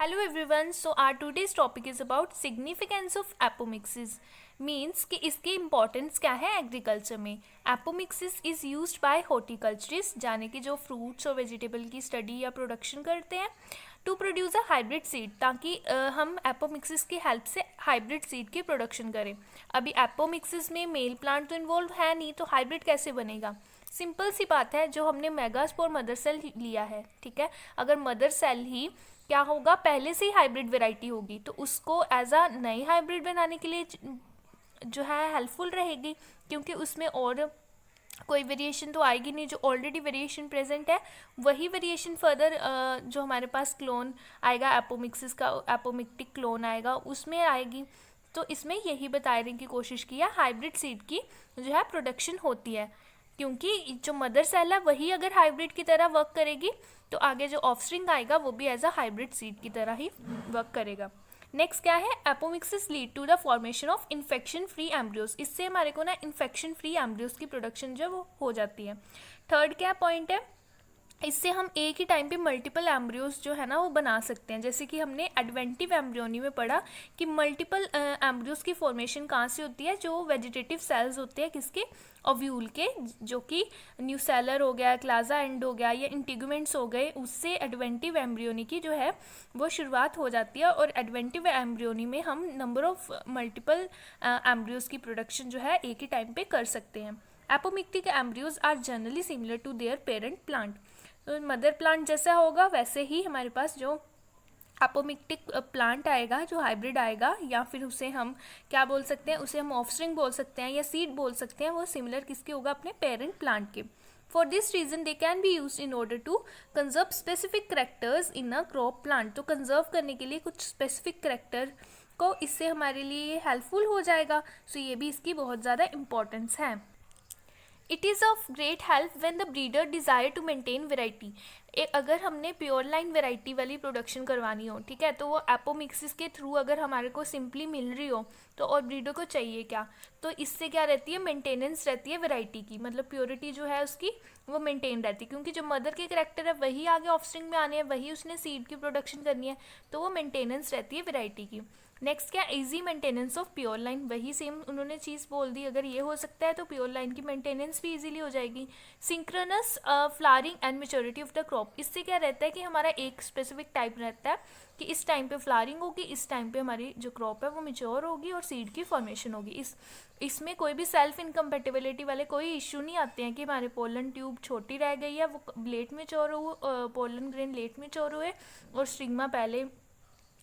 Hello everyone, so our today's topic is about significance of apomixis. Means कि इसकी importance क्या है agriculture में. Apomixis is used by horticulturist, यानी कि जो फ्रूट्स और वेजिटेबल की स्टडी या प्रोडक्शन करते हैं, to produce a hybrid seed, ताकि हम एपोमिक्सिस की हेल्प से हाइब्रिड सीड की प्रोडक्शन करें. अभी एपोमिक्सिस में मेल प्लांट तो इन्वॉल्व है नहीं, तो हाइब्रिड कैसे बनेगा. सिंपल सी बात है, जो हमने मेगास्पोर मदर सेल लिया है, ठीक है, अगर मदर सेल ही क्या होगा, पहले से ही हाइब्रिड वेराइटी होगी, तो उसको एज अ नई हाइब्रिड बनाने के लिए जो है हेल्पफुल रहेगी, क्योंकि उसमें और कोई वेरिएशन तो आएगी नहीं. जो ऑलरेडी वेरिएशन प्रेजेंट है वही वेरिएशन फर्दर जो हमारे पास क्लोन आएगा एपोमिक्सिस का, एपोमिक्टिक क्लोन आएगा, उसमें आएगी. तो इसमें यही बताने की कोशिश की है, हाइब्रिड सीड की जो है प्रोडक्शन होती है, क्योंकि जो मदर सेल है वही अगर हाइब्रिड की तरह वर्क करेगी तो आगे जो ऑफस्प्रिंग आएगा वो भी एज अ हाइब्रिड सीड की तरह ही वर्क करेगा. नेक्स्ट क्या है, apomixis lead to the formation of infection free embryos. इससे हमारे को ना इन्फेक्शन फ्री एम्ब्रियोज की प्रोडक्शन जो वो हो जाती है. थर्ड क्या पॉइंट है, इससे हम एक ही टाइम पे मल्टीपल एम्ब्रियोज जो है ना वो बना सकते हैं. जैसे कि हमने एडवेंटिव एम्ब्रियोनी में पढ़ा कि मल्टीपल एम्ब्रियोज की फॉर्मेशन कहाँ से होती है, जो वेजिटेटिव सेल्स होते हैं किसके, ओव्यूल के, जो कि न्यूसेलर हो गया, क्लाजा एंड हो गया, या इंटीगुमेंट्स हो गए, उससे एडवेंटिव एम्ब्रियोनी की जो है वो शुरुआत हो जाती है. और एडवेंटिव एम्ब्रियोनी में हम नंबर ऑफ मल्टीपल एम्ब्रियोज की प्रोडक्शन जो है एक ही टाइम पे कर सकते हैं. Apomictic embryos are generally similar to their parent plant. तो मदर प्लांट जैसा होगा वैसे ही हमारे पास जो एपोमिक्टिक प्लांट आएगा, जो हाइब्रिड आएगा, या फिर उसे हम क्या बोल सकते हैं, उसे हम ऑफस्प्रिंग बोल सकते हैं या सीड बोल सकते हैं, वो सिमिलर किसके होगा, अपने पेरेंट प्लांट के. For this reason they can be use in order to conserve specific characters in a crop plant. तो कंजर्व करने के लिए कुछ स्पेसिफिक करेक्टर को इससे हमारे लिए हेल्पफुल हो जाएगा. सो ये भी इसकी बहुत ज़्यादा इंपॉर्टेंस है. It is of great help when the breeder desire to maintain variety. अगर हमने प्योर लाइन वेराइटी वाली प्रोडक्शन करवानी हो, ठीक है, तो वो एपोमिक्सिस के थ्रू अगर हमारे को सिंपली मिल रही हो, तो और ब्रीडर को चाहिए क्या, तो इससे क्या रहती है, मेंटेनेंस रहती है वेराइटी की, मतलब प्योरिटी जो है उसकी वो मेंटेन रहती है, क्योंकि जो मदर के करैक्टर है वही आगे ऑफस्प्रिंग में आने हैं, वही उसने सीड की प्रोडक्शन करनी है, तो वो मेंटेनेंस रहती है वेराइटी की. नेक्स्ट क्या, easy maintenance of pure line, वही सेम उन्होंने चीज़ बोल दी. अगर ये हो सकता है तो प्योर लाइन की मेंटेनेंस भी इजीली हो जाएगी. Synchronous flowering and maturity of the crop, इससे क्या रहता है कि हमारा एक स्पेसिफिक टाइप रहता है कि इस टाइम पे फ्लावरिंग होगी, इस टाइम पे हमारी जो क्रॉप है वो मेच्योर होगी और सीड की फॉर्मेशन होगी. इसमें कोई भी सेल्फ इनकम्पेटिबिलिटी वाले कोई इश्यू नहीं आते हैं कि हमारे पोलन ट्यूब छोटी रह गई है, वो लेट मेच्योर हुए, पोलन ग्रेन लेट मेच्योर हुए और स्टिग्मा पहले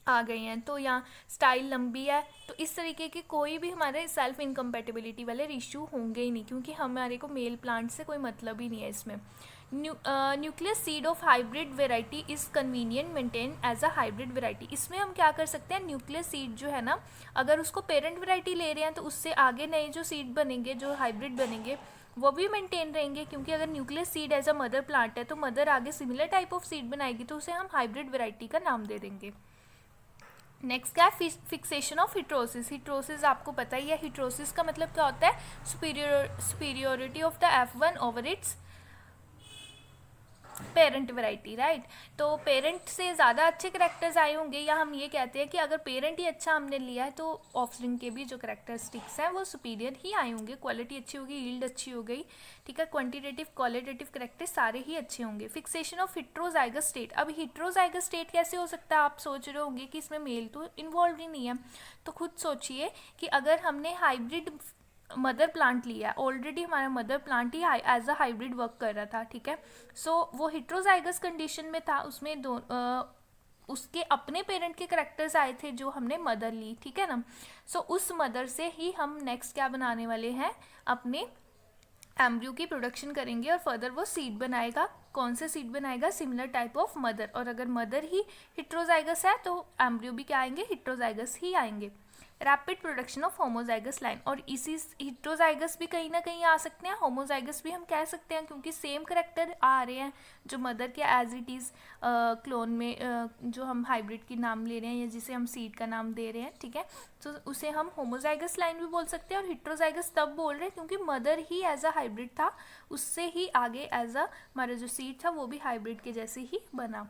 आ गई हैं, तो यहाँ स्टाइल लंबी है. तो इस तरीके के कोई भी हमारे सेल्फ इनकम्पेटिबिलिटी वाले इशू होंगे ही नहीं, क्योंकि हमारे को मेल प्लांट से कोई मतलब ही नहीं है इसमें. Nucleus seed of hybrid variety is convenient maintain as a hybrid variety. इसमें हम क्या कर सकते हैं, न्यूक्लियस सीड जो है ना, अगर उसको पेरेंट वेराइटी ले रहे हैं तो उससे आगे नए जो सीड बनेंगे, जो हाइब्रिड बनेंगे, वो भी मेंटेन रहेंगे, क्योंकि अगर nucleus seed as a mother plant है तो मदर आगे सिमिलर टाइप ऑफ सीड बनाएगी, तो उसे हम हाइब्रिड वेराइटी का नाम दे देंगे. नेक्स्ट क्या है, फिक्सेशन ऑफ हिट्रोसिस. हिट्रोसिस आपको पता ही है, हिट्रोसिस का मतलब क्या होता है, superiority of the F1 over it's parent variety, right. तो पेरेंट से ज़्यादा अच्छे करेक्टर्स आए होंगे, या हम ये कहते हैं कि अगर पेरेंट ही अच्छा हमने लिया है तो ऑफस्प्रिंग के भी जो करेक्टरिस्टिक्स हैं वो सुपीरियर ही आए होंगे. क्वालिटी अच्छी होगी, यील्ड अच्छी हो गई, ठीक है, क्वांटिटेटिव क्वालिटेटिव करेक्टर सारे ही अच्छे होंगे. Fixation of heterozygous state. अब हिट्रोजाइगस स्टेट कैसे हो सकता है, आप सोच रहे होंगे कि इसमें मेल तो इन्वॉल्व ही नहीं है. तो खुद सोचिए कि अगर हमने हाइब्रिड मदर प्लांट लिया, ऑलरेडी हमारा मदर प्लांट ही एज अ हाइब्रिड वर्क कर रहा था, ठीक है, सो वो हिट्रोजाइगस कंडीशन में था, उसमें उसके अपने पेरेंट के करेक्टर्स आए थे जो हमने मदर ली, ठीक है ना. सो उस मदर से ही हम नेक्स्ट क्या बनाने वाले हैं, अपने एम्ब्रियो की प्रोडक्शन करेंगे और फर्दर वो सीड बनाएगा. कौन से सीड बनाएगा, सिमिलर टाइप ऑफ मदर. और अगर मदर ही हिट्रोजाइगस है तो एम्ब्रियो भी क्या आएंगे, हिट्रोजाइगस ही आएंगे. Rapid production of homozygous line, और इसी हिट्रोजाइगस भी कहीं ना कहीं आ सकते हैं, होमोजाइगस भी हम कह सकते हैं, क्योंकि सेम करेक्टर आ रहे हैं जो मदर के एज इट इज़ क्लोन में जो हम हाइब्रिड की नाम ले रहे हैं या जिसे हम सीड का नाम दे रहे हैं, ठीक है, तो उसे हम होमोजाइगस लाइन भी बोल सकते हैं. और हिट्रोजाइगस तब बोल रहे हैं क्योंकि मदर ही एज अ हाइब्रिड था, उससे ही आगे एज अ हमारा जो सीड था वो भी हाइब्रिड के जैसे ही बना.